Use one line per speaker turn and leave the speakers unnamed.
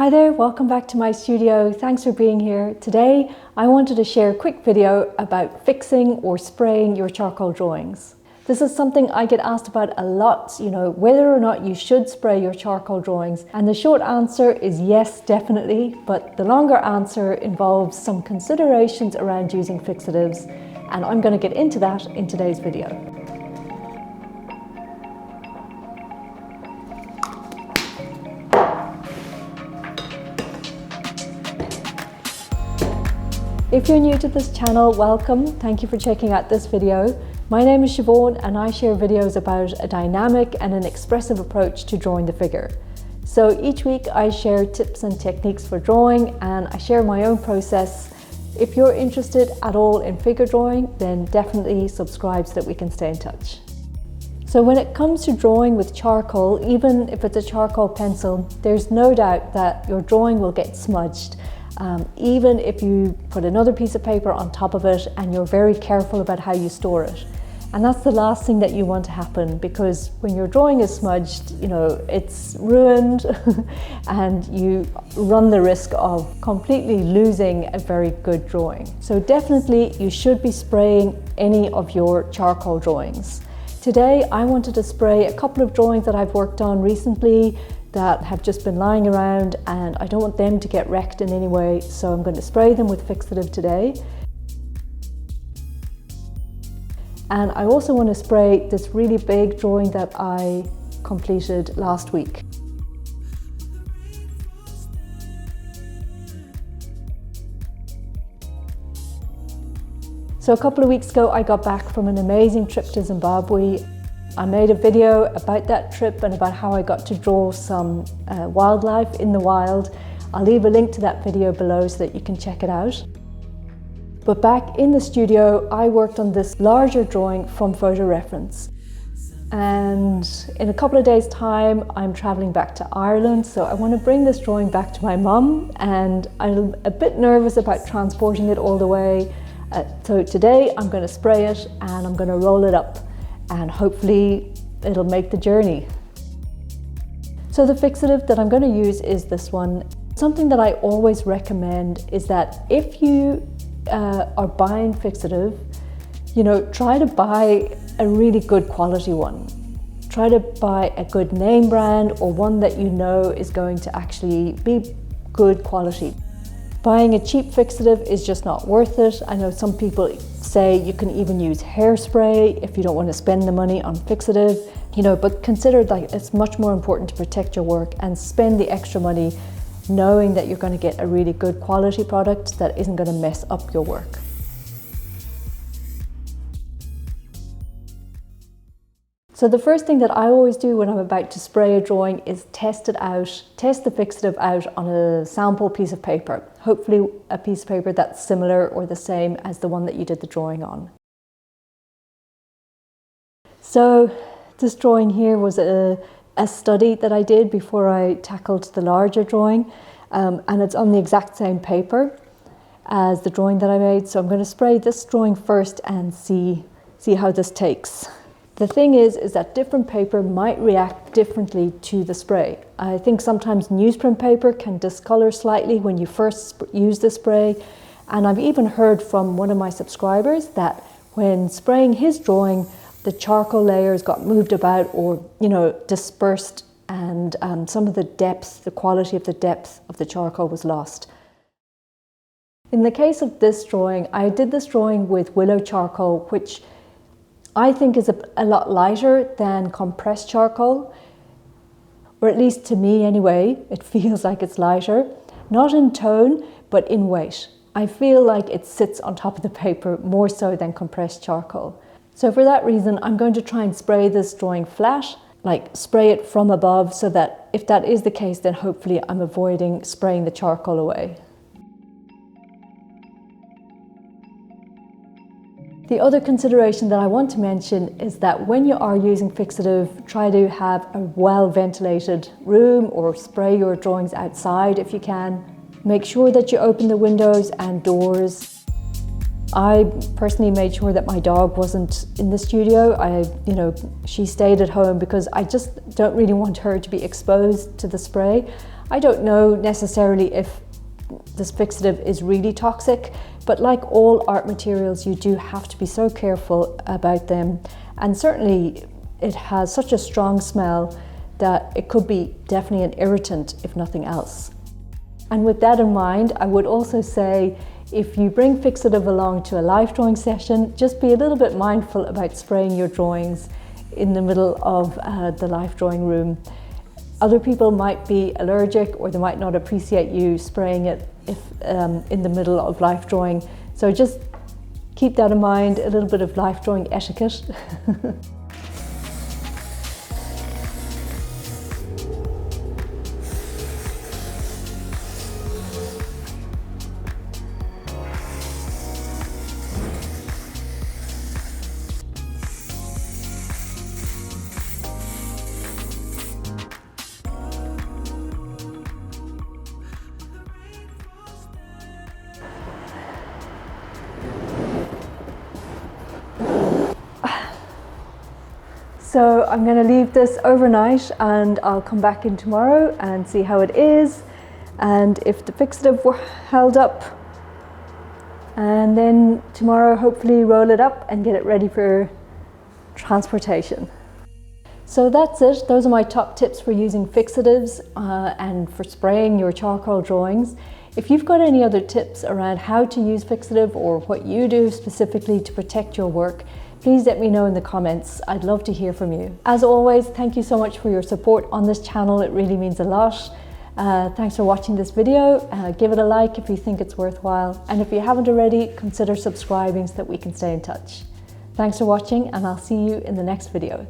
Hi there, welcome back to my studio. Thanks for being here. Today, I wanted to share a quick video about fixing or spraying your charcoal drawings. This is something I get asked about a lot, whether or not you should spray your charcoal drawings. And the short answer is yes, definitely, but the longer answer involves some considerations around using fixatives, and I'm going to get into that in today's video. If you're new to this channel, welcome. Thank you for checking out this video. My name is Siobhan and I share videos about a dynamic and an expressive approach to drawing the figure. So each week I share tips and techniques for drawing and I share my own process. If you're interested at all in figure drawing, then definitely subscribe so that we can stay in touch. So when it comes to drawing with charcoal, even if it's a charcoal pencil, there's no doubt that your drawing will get smudged. Even if you put another piece of paper on top of it and you're very careful about how you store it. And that's the last thing that you want to happen, because when your drawing is smudged, it's ruined and you run the risk of completely losing a very good drawing. So definitely you should be spraying any of your charcoal drawings. Today I wanted to spray a couple of drawings that I've worked on recently that have just been lying around and I don't want them to get wrecked in any way, so I'm going to spray them with fixative today. And I also want to spray this really big drawing that I completed last week. So a couple of weeks ago I got back from an amazing trip to Zimbabwe. I made a video about that trip and about how I got to draw some wildlife in the wild. I'll leave a link to that video below so that you can check it out. But back in the studio, I worked on this larger drawing from photo reference. And in a couple of days' time, I'm traveling back to Ireland, so I want to bring this drawing back to my mum, and I'm a bit nervous about transporting it all the way. So today I'm going to spray it and I'm going to roll it up, and hopefully it'll make the journey. So the fixative that I'm going to use is this one. Something that I always recommend is that if you are buying fixative, try to buy a really good quality one. Try to buy a good name brand or one that is going to actually be good quality. Buying a cheap fixative is just not worth it. I know some people say you can even use hairspray if you don't want to spend the money on fixative, but consider that it's much more important to protect your work and spend the extra money knowing that you're going to get a really good quality product that isn't going to mess up your work. So the first thing that I always do when I'm about to spray a drawing is test the fixative out on a sample piece of paper. Hopefully a piece of paper that's similar or the same as the one that you did the drawing on. So this drawing here was a study that I did before I tackled the larger drawing, and it's on the exact same paper as the drawing that I made. So I'm going to spray this drawing first and see how this takes. The thing is that different paper might react differently to the spray. I think sometimes newsprint paper can discolor slightly when you first use the spray. And I've even heard from one of my subscribers that when spraying his drawing, the charcoal layers got moved about or, dispersed, and some of the depth, the quality of the depth of the charcoal was lost. In the case of this drawing, I did this drawing with willow charcoal, which I think is a lot lighter than compressed charcoal, or at least to me anyway, it feels like it's lighter, not in tone, but in weight. I feel like it sits on top of the paper more so than compressed charcoal. So for that reason, I'm going to try and spray this drawing flat, like spray it from above, so that if that is the case, then hopefully I'm avoiding spraying the charcoal away. The other consideration that I want to mention is that when you are using fixative, try to have a well-ventilated room or spray your drawings outside if you can. Make sure that you open the windows and doors. I personally made sure that my dog wasn't in the studio. She stayed at home because I just don't really want her to be exposed to the spray. I don't know necessarily if this fixative is really toxic, but like all art materials, you do have to be so careful about them. And certainly it has such a strong smell that it could be definitely an irritant, if nothing else. And with that in mind, I would also say, if you bring fixative along to a life drawing session, just be a little bit mindful about spraying your drawings in the middle of the life drawing room. Other people might be allergic, or they might not appreciate you spraying it if in the middle of life drawing. So just keep that in mind, a little bit of life drawing etiquette. So I'm going to leave this overnight and I'll come back in tomorrow and see how it is and if the fixative were held up, and then tomorrow hopefully roll it up and get it ready for transportation. So that's it. Those are my top tips for using fixatives and for spraying your charcoal drawings. If you've got any other tips around how to use fixative or what you do specifically to protect your work, please let me know in the comments. I'd love to hear from you. As always, thank you so much for your support on this channel. It really means a lot. Thanks for watching this video. Give it a like if you think it's worthwhile. And if you haven't already, consider subscribing so that we can stay in touch. Thanks for watching, and I'll see you in the next video.